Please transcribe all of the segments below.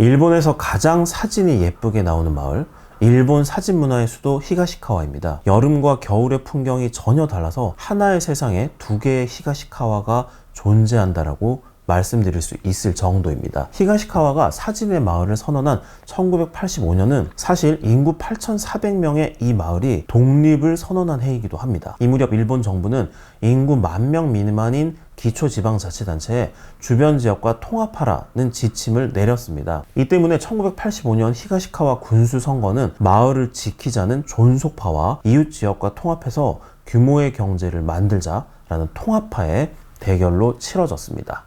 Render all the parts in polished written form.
일본에서 가장 사진이 예쁘게 나오는 마을, 일본 사진 문화의 수도 히가시카와입니다. 여름과 겨울의 풍경이 전혀 달라서 하나의 세상에 두 개의 히가시카와가 존재한다라고 말씀드릴 수 있을 정도입니다. 히가시카와가 사진의 마을을 선언한 1985년은 사실 인구 8,400명의 이 마을이 독립을 선언한 해이기도 합니다. 이 무렵 일본 정부는 인구 10,000명 미만인 기초지방자치단체에 주변 지역과 통합하라는 지침을 내렸습니다. 이 때문에 1985년 히가시카와 군수 선거는 마을을 지키자는 존속파와 이웃 지역과 통합해서 규모의 경제를 만들자라는 통합파의 대결로 치러졌습니다.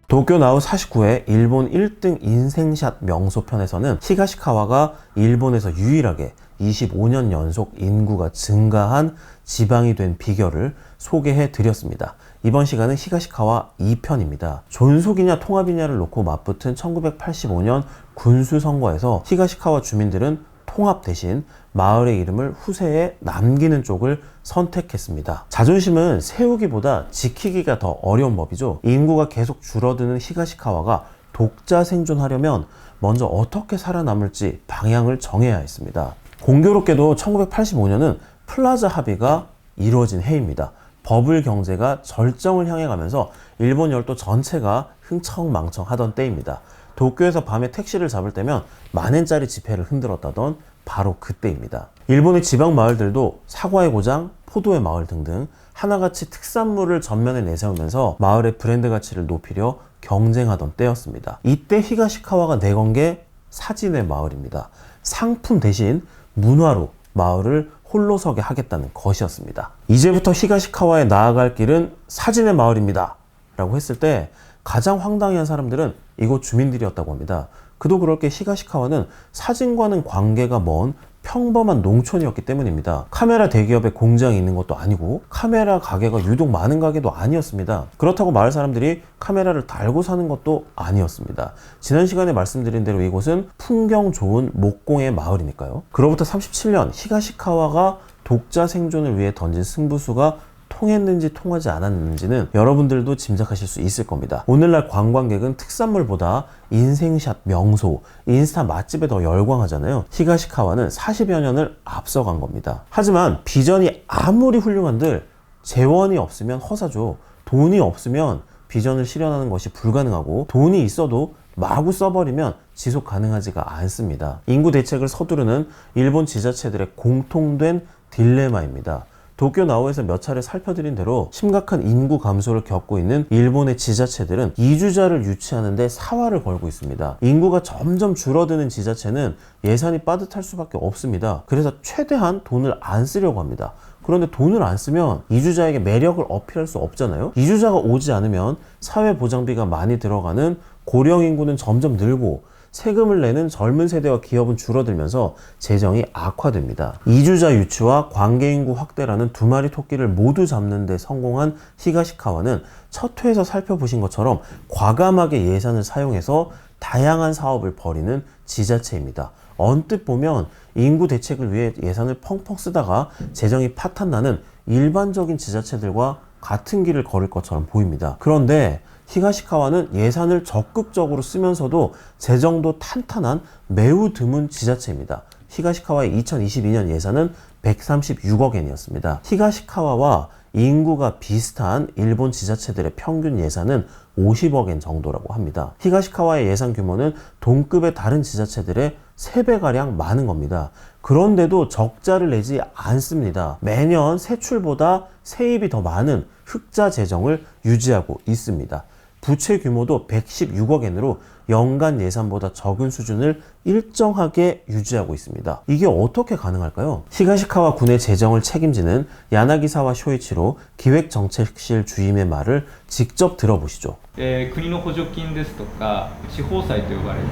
도쿄나우 49회 일본 1등 인생샷 명소편에서는 히가시카와가 일본에서 유일하게 25년 연속 인구가 증가한 지방이 된 비결을 소개해 드렸습니다. 이번 시간은 히가시카와 2편입니다. 존속이냐 통합이냐를 놓고 맞붙은 1985년 군수 선거에서 히가시카와 주민들은 통합 대신 마을의 이름을 후세에 남기는 쪽을 선택했습니다. 자존심은 세우기보다 지키기가 더 어려운 법이죠. 인구가 계속 줄어드는 히가시카와가 독자 생존하려면 먼저 어떻게 살아남을지 방향을 정해야 했습니다. 공교롭게도 1985년은 플라자 합의가 이루어진 해입니다. 버블 경제가 절정을 향해 가면서 일본 열도 전체가 흥청망청하던 때입니다. 도쿄에서 밤에 택시를 잡을 때면 만엔짜리 지폐를 흔들었다던 바로 그때입니다. 일본의 지방 마을들도 사과의 고장, 포도의 마을 등등 하나같이 특산물을 전면에 내세우면서 마을의 브랜드 가치를 높이려 경쟁하던 때였습니다. 이때 히가시카와가 내건 게 사진의 마을입니다. 상품 대신 문화로 마을을 홀로 서게 하겠다는 것이었습니다. 이제부터 히가시카와에 나아갈 길은 사진의 마을입니다 라고 했을 때 가장 황당해한 사람들은 이곳 주민들이었다고 합니다. 그도 그럴 게 히가시카와는 사진과는 관계가 먼 평범한 농촌이었기 때문입니다. 카메라 대기업에 공장이 있는 것도 아니고 카메라 가게가 유독 많은 가게도 아니었습니다. 그렇다고 마을 사람들이 카메라를 달고 사는 것도 아니었습니다. 지난 시간에 말씀드린 대로 이곳은 풍경 좋은 목공의 마을이니까요. 그로부터 37년 히가시카와가 독자 생존을 위해 던진 승부수가 통했는지 통하지 않았는지는 여러분들도 짐작하실 수 있을 겁니다. 오늘날 관광객은 특산물보다 인생샷 명소, 인스타 맛집에 더 열광하잖아요. 히가시카와는 40여 년을 앞서간 겁니다. 하지만 비전이 아무리 훌륭한들 재원이 없으면 허사죠. 돈이 없으면 비전을 실현하는 것이 불가능하고 돈이 있어도 마구 써버리면 지속 가능하지가 않습니다. 인구 대책을 서두르는 일본 지자체들의 공통된 딜레마입니다. 도쿄나우에서 몇 차례 살펴드린 대로 심각한 인구 감소를 겪고 있는 일본의 지자체들은 이주자를 유치하는데 사활을 걸고 있습니다. 인구가 점점 줄어드는 지자체는 예산이 빠듯할 수밖에 없습니다. 그래서 최대한 돈을 안 쓰려고 합니다. 그런데 돈을 안 쓰면 이주자에게 매력을 어필할 수 없잖아요. 이주자가 오지 않으면 사회보장비가 많이 들어가는 고령 인구는 점점 늘고 세금을 내는 젊은 세대와 기업은 줄어들면서 재정이 악화됩니다. 이주자 유치와 관계인구 확대라는 두 마리 토끼를 모두 잡는 데 성공한 히가시카와는 첫 회에서 살펴보신 것처럼 과감하게 예산을 사용해서 다양한 사업을 벌이는 지자체입니다. 언뜻 보면 인구 대책을 위해 예산을 펑펑 쓰다가 재정이 파탄나는 일반적인 지자체들과 같은 길을 걸을 것처럼 보입니다. 그런데 히가시카와는 예산을 적극적으로 쓰면서도 재정도 탄탄한 매우 드문 지자체입니다. 히가시카와의 2022년 예산은 136억 엔이었습니다. 히가시카와와 인구가 비슷한 일본 지자체들의 평균 예산은 50억 엔 정도라고 합니다. 히가시카와의 예산 규모는 동급의 다른 지자체들의 3배가량 많은 겁니다. 그런데도 적자를 내지 않습니다. 매년 세출보다 세입이 더 많은 흑자 재정을 유지하고 있습니다. 부채 규모도 116억 엔으로 연간 예산보다 적은 수준을 일정하게 유지하고 있습니다. 이게 어떻게 가능할까요? 히가시카와 군의 재정을 책임지는 야나기사와 쇼이치로 기획정책실 주임의 말을 직접 들어보시죠. 国の補助金ですとか地方債と呼ばれる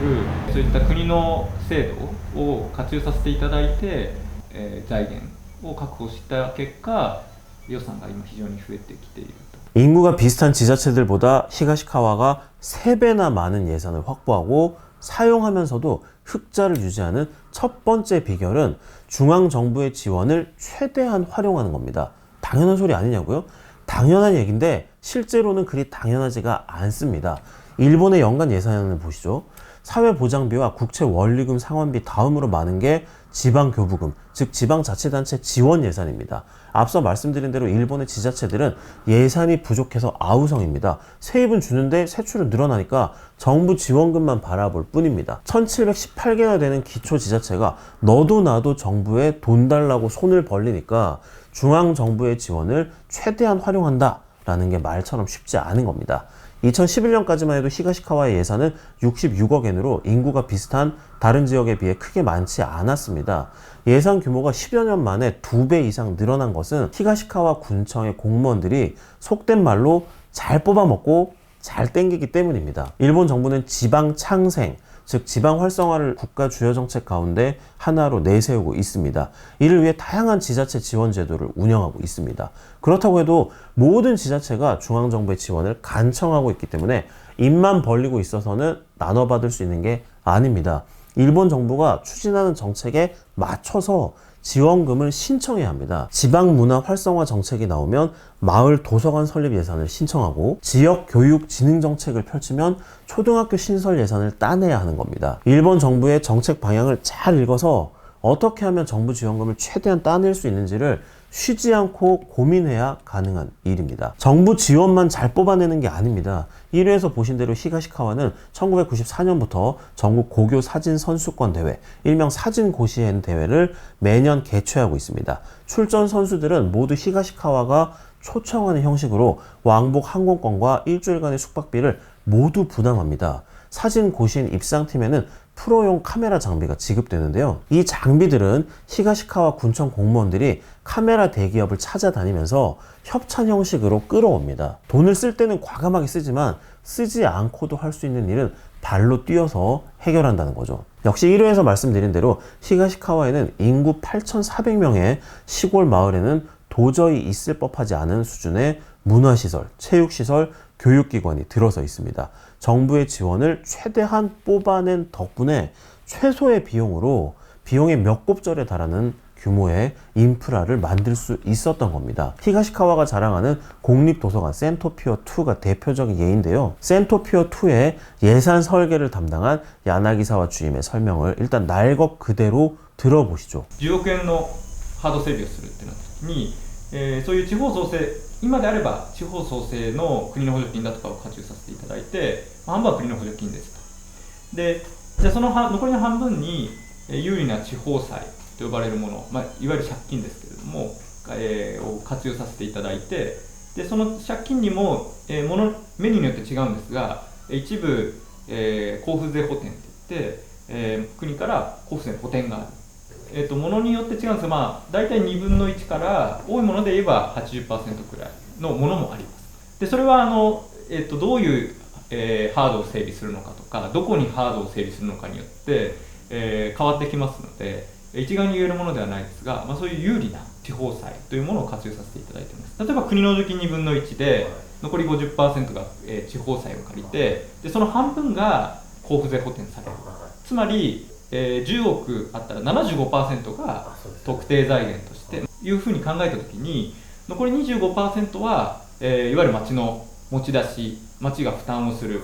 そういった国の制度を活用させていただいて、財源を確保した結果予算が今非常に増えてきていると。 인구가 비슷한 지자체들보다 히가시카와가 3배나 많은 예산을 확보하고 사용하면서도 흑자를 유지하는 첫 번째 비결은 중앙정부의 지원을 최대한 활용하는 겁니다. 당연한 소리 아니냐고요? 당연한 얘기인데 실제로는 그리 당연하지가 않습니다. 일본의 연간 예산을 보시죠. 사회보장비와 국채원리금 상환비 다음으로 많은 게 지방교부금, 즉 지방자치단체 지원 예산입니다. 앞서 말씀드린 대로 일본의 지자체들은 예산이 부족해서 아우성입니다. 세입은 주는데 세출은 늘어나니까 정부 지원금만 바라볼 뿐입니다. 1718개나 되는 기초지자체가 너도 나도 정부에 돈 달라고 손을 벌리니까 중앙정부의 지원을 최대한 활용한다라는 게 말처럼 쉽지 않은 겁니다. 2011년까지만 해도 히가시카와의 예산은 66억 엔으로 인구가 비슷한 다른 지역에 비해 크게 많지 않았습니다. 예산 규모가 10여 년 만에 2배 이상 늘어난 것은 히가시카와 군청의 공무원들이 속된 말로 잘 뽑아먹고 잘 땡기기 때문입니다. 일본 정부는 지방 창생, 즉 지방 활성화를 국가 주요 정책 가운데 하나로 내세우고 있습니다. 이를 위해 다양한 지자체 지원 제도를 운영하고 있습니다. 그렇다고 해도 모든 지자체가 중앙정부의 지원을 간청하고 있기 때문에 입만 벌리고 있어서는 나눠받을 수 있는 게 아닙니다. 일본 정부가 추진하는 정책에 맞춰서 지원금을 신청해야 합니다. 지방문화 활성화 정책이 나오면 마을 도서관 설립 예산을 신청하고 지역 교육 진흥 정책을 펼치면 초등학교 신설 예산을 따내야 하는 겁니다. 일본 정부의 정책 방향을 잘 읽어서 어떻게 하면 정부 지원금을 최대한 따낼 수 있는지를 쉬지 않고 고민해야 가능한 일입니다. 정부 지원만 잘 뽑아내는 게 아닙니다. 1회에서 보신 대로 히가시카와는 1994년부터 전국 고교 사진 선수권 대회, 일명 사진고시엔 대회를 매년 개최하고 있습니다. 출전 선수들은 모두 히가시카와가 초청하는 형식으로 왕복 항공권과 일주일간의 숙박비를 모두 부담합니다. 사진고시엔 입상팀에는 프로용 카메라 장비가 지급되는데요. 이 장비들은 히가시카와 군청 공무원들이 카메라 대기업을 찾아다니면서 협찬 형식으로 끌어옵니다. 돈을 쓸 때는 과감하게 쓰지만 쓰지 않고도 할 수 있는 일은 발로 뛰어서 해결한다는 거죠. 역시 1회에서 말씀드린 대로 히가시카와에는 인구 8,400명의 시골 마을에는 도저히 있을 법하지 않은 수준의 문화시설, 체육시설, 교육기관이 들어서 있습니다. 정부의 지원을 최대한 뽑아낸 덕분에 최소의 비용으로 비용의 몇 곱절에 달하는 규모의 인프라를 만들 수 있었던 겁니다. 히가시카와가 자랑하는 공립도서관 센토피어2가 대표적인 예인데요. 센토피어2의 예산 설계를 담당한 야나기사와 주임의 설명을 일단 날것 그대로 들어보시죠. 10億円のハード整備をするってなった時に、そういう地方創生、今であれば地方創生の国の補助金だとかを活用させていただいて、半分は国の補助金ですと。で、じゃあその残りの半分に有利な地方債と呼ばれるもの、いわゆる借金ですけれども、を活用させていただいて、でその借金にも、メニューによって違うんですが、一部、交付税補填っていって、国から交付税補填がある。ものによって違うんですが、大体2分の1から多いもので言えば 80% くらいのものもあります。でそれはどういう、ハードを整備するのかとか、どこにハードを整備するのかによって、変わってきますので、一概に言えるものではないですが、そういう有利な地方債というものを活用させていただいています。例えば国の補助金2分の1で残り 50% が、地方債を借りて、でその半分が交付税補填される。つまり10億あったら 75% が特定財源としていうふうに考えたときに、残り 25% は、いわゆる町の持ち出し、町が負担をする、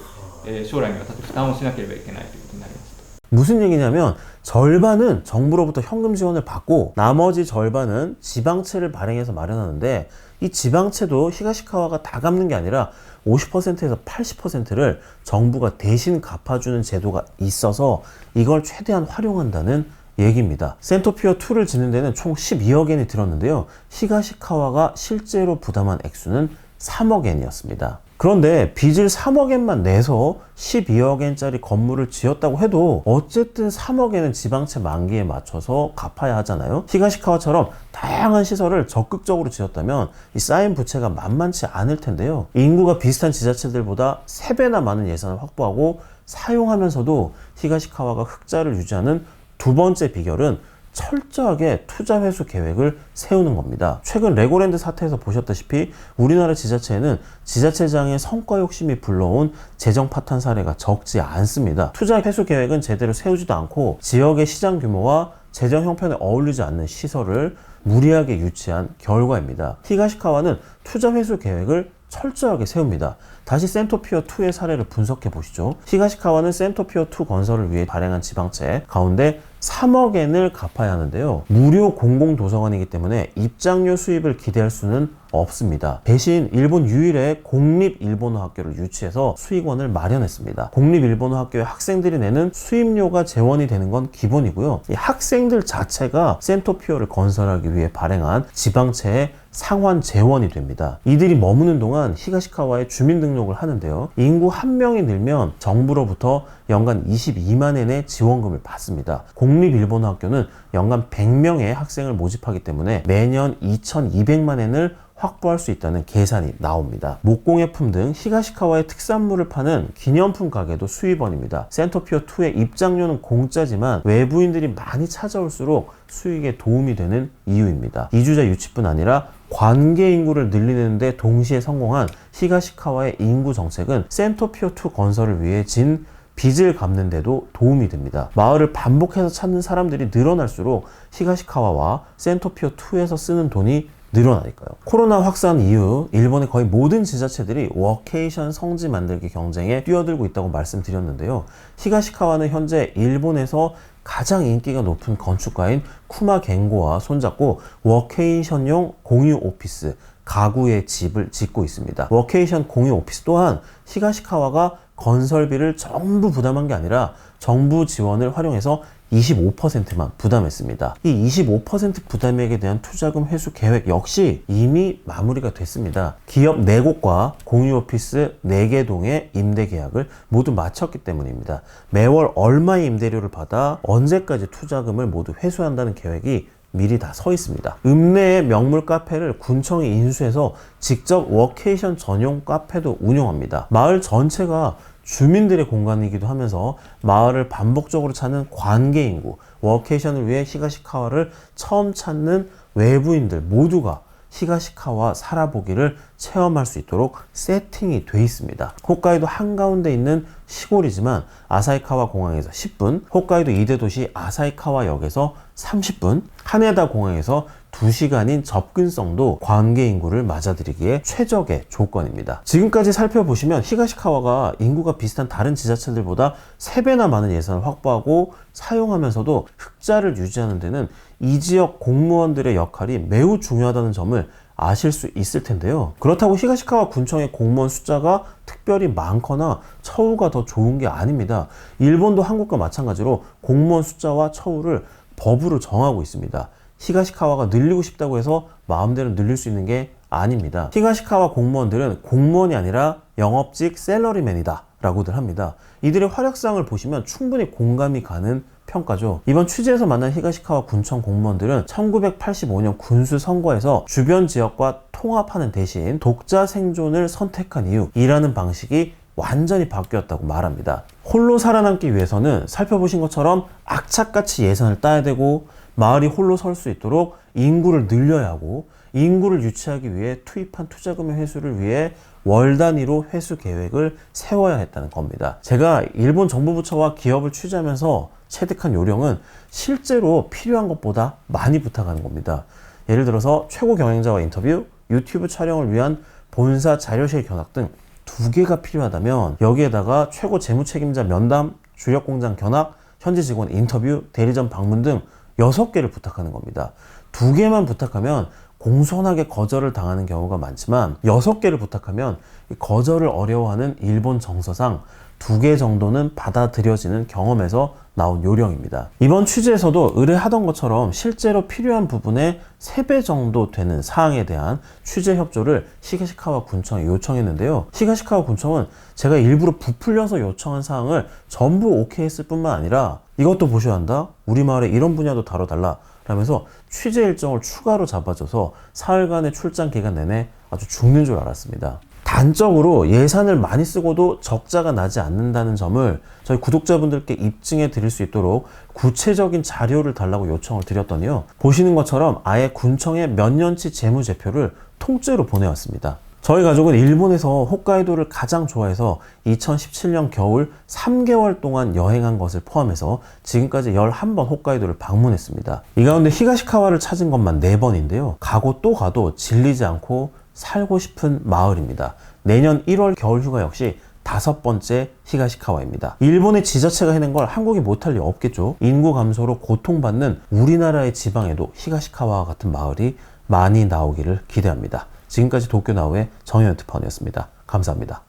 将来にわたって負担をしなければいけないということになります。 무슨 얘기냐면 절반은 정부로부터 현금 지원을 받고 나머지 절반은 지방채를 발행해서 마련하는데, 이 지방채도 히가시카와가 다 갚는 게 아니라 50%에서 80%를 정부가 대신 갚아주는 제도가 있어서 이걸 최대한 활용한다는 얘기입니다. 센토피어2를 짓는 데는 총 12억 엔이 들었는데요. 히가시카와가 실제로 부담한 액수는 3억 엔이었습니다. 그런데 빚을 3억 엔만 내서 12억 엔짜리 건물을 지었다고 해도 어쨌든 3억 엔은 지방채 만기에 맞춰서 갚아야 하잖아요. 히가시카와처럼 다양한 시설을 적극적으로 지었다면 이 쌓인 부채가 만만치 않을 텐데요. 인구가 비슷한 지자체들보다 3배나 많은 예산을 확보하고 사용하면서도 히가시카와가 흑자를 유지하는 두 번째 비결은 철저하게 투자 회수 계획을 세우는 겁니다. 최근 레고랜드 사태에서 보셨다시피 우리나라 지자체에는 지자체장의 성과 욕심이 불러온 재정 파탄 사례가 적지 않습니다. 투자 회수 계획은 제대로 세우지도 않고 지역의 시장 규모와 재정 형편에 어울리지 않는 시설을 무리하게 유치한 결과입니다. 히가시카와는 투자 회수 계획을 철저하게 세웁니다. 다시 센토피어2의 사례를 분석해 보시죠. 히가시카와는 센토피어2 건설을 위해 발행한 지방채 가운데 3억 엔을 갚아야 하는데요. 무료 공공도서관이기 때문에 입장료 수입을 기대할 수는 없습니다. 대신 일본 유일의 공립 일본어 학교를 유치해서 수익원을 마련했습니다. 공립 일본어 학교의 학생들이 내는 수입료가 재원이 되는 건 기본이고요. 이 학생들 자체가 센토피어를 건설하기 위해 발행한 지방채의 상환 재원이 됩니다. 이들이 머무는 동안 히가시카와에 주민등록을 하는데요. 인구 1명이 늘면 정부로부터 연간 22만 엔의 지원금을 받습니다. 공립 일본어 학교는 연간 100명의 학생을 모집하기 때문에 매년 2,200만 엔을 확보할 수 있다는 계산이 나옵니다. 목공예품 등 히가시카와의 특산물을 파는 기념품 가게도 수입원입니다. 센토피어2의 입장료는 공짜지만 외부인들이 많이 찾아올수록 수익에 도움이 되는 이유입니다. 이주자 유치뿐 아니라 관계 인구를 늘리는 데 동시에 성공한 히가시카와의 인구 정책은 센토피어2 건설을 위해 진 빚을 갚는 데도 도움이 됩니다. 마을을 반복해서 찾는 사람들이 늘어날수록 히가시카와와 센토피어2에서 쓰는 돈이 늘어나니까요. 코로나 확산 이후 일본의 거의 모든 지자체들이 워케이션 성지 만들기 경쟁에 뛰어들고 있다고 말씀드렸는데요. 히가시카와는 현재 일본에서 가장 인기가 높은 건축가인 쿠마 겐고와 손잡고 워케이션용 공유 오피스, 가구의 집을 짓고 있습니다. 워케이션 공유 오피스 또한 히가시카와가 건설비를 전부 부담한 게 아니라 정부 지원을 활용해서 25%만 부담했습니다. 이 25% 부담액에 대한 투자금 회수 계획 역시 이미 마무리가 됐습니다. 기업 4곳과 공유 오피스 4개 동의 임대 계약을 모두 마쳤기 때문입니다. 매월 얼마의 임대료를 받아 언제까지 투자금을 모두 회수한다는 계획이 미리 다 서 있습니다. 읍내의 명물 카페를 군청이 인수해서 직접 워케이션 전용 카페도 운영합니다. 마을 전체가 주민들의 공간이기도 하면서 마을을 반복적으로 찾는 관계 인구, 워케이션을 위해 히가시카와를 처음 찾는 외부인들 모두가 히가시카와 살아보기를 체험할 수 있도록 세팅이 돼 있습니다. 홋카이도 한가운데 있는 시골이지만 아사히카와 공항에서 10분, 홋카이도 2대 도시 아사히카와역에서 30분, 하네다 공항에서 2시간인 접근성도 관계 인구를 맞아들이기에 최적의 조건입니다. 지금까지 살펴보시면 히가시카와가 인구가 비슷한 다른 지자체들보다 3배나 많은 예산을 확보하고 사용하면서도 흑자를 유지하는 데는 이 지역 공무원들의 역할이 매우 중요하다는 점을 아실 수 있을 텐데요. 그렇다고 히가시카와 군청의 공무원 숫자가 특별히 많거나 처우가 더 좋은 게 아닙니다. 일본도 한국과 마찬가지로 공무원 숫자와 처우를 법으로 정하고 있습니다. 히가시카와가 늘리고 싶다고 해서 마음대로 늘릴 수 있는 게 아닙니다. 히가시카와 공무원들은 공무원이 아니라 영업직 셀러리맨이다 라고들 합니다. 이들의 활약상을 보시면 충분히 공감이 가는 평가죠. 이번 취재에서 만난 히가시카와 군청 공무원들은 1985년 군수 선거에서 주변 지역과 통합하는 대신 독자 생존을 선택한 이후 일하는 방식이 완전히 바뀌었다고 말합니다. 홀로 살아남기 위해서는 살펴보신 것처럼 악착같이 예산을 따야 되고 마을이 홀로 설 수 있도록 인구를 늘려야 하고 인구를 유치하기 위해 투입한 투자금의 회수를 위해 월 단위로 회수 계획을 세워야 했다는 겁니다. 제가 일본 정부 부처와 기업을 취재하면서 체득한 요령은 실제로 필요한 것보다 많이 부탁하는 겁니다. 예를 들어서 최고 경영자와 인터뷰, 유튜브 촬영을 위한 본사 자료실 견학 등 2개가 필요하다면 여기에다가 최고 재무 책임자 면담, 주력 공장 견학, 현지 직원 인터뷰, 대리점 방문 등 6개를 부탁하는 겁니다. 2개만 부탁하면 공손하게 거절을 당하는 경우가 많지만 6개를 부탁하면 거절을 어려워하는 일본 정서상 2개 정도는 받아들여지는 경험에서 나온 요령입니다. 이번 취재에서도 의뢰하던 것처럼 실제로 필요한 부분의 3배 정도 되는 사항에 대한 취재 협조를 히가시카와 군청에 요청했는데요. 히가시카와 군청은 제가 일부러 부풀려서 요청한 사항을 전부 오케이 했을 뿐만 아니라 이것도 보셔야 한다? 우리 마을에 이런 분야도 다뤄달라 라면서 취재 일정을 추가로 잡아줘서 사흘간의 출장 기간 내내 아주 죽는 줄 알았습니다. 단적으로 예산을 많이 쓰고도 적자가 나지 않는다는 점을 저희 구독자분들께 입증해 드릴 수 있도록 구체적인 자료를 달라고 요청을 드렸더니요. 보시는 것처럼 아예 군청에 몇 년치 재무제표를 통째로 보내왔습니다. 저희 가족은 일본에서 홋카이도를 가장 좋아해서 2017년 겨울 3개월 동안 여행한 것을 포함해서 지금까지 11번 홋카이도를 방문했습니다. 이 가운데 히가시카와를 찾은 것만 4번인데요. 가고 또 가도 질리지 않고 살고 싶은 마을입니다. 내년 1월 겨울휴가 역시 5번째 히가시카와입니다. 일본의 지자체가 해낸 걸 한국이 못할 리 없겠죠. 인구 감소로 고통받는 우리나라의 지방에도 히가시카와와 같은 마을이 많이 나오기를 기대합니다. 지금까지 도쿄나우의 정현특파원이었습니다. 감사합니다.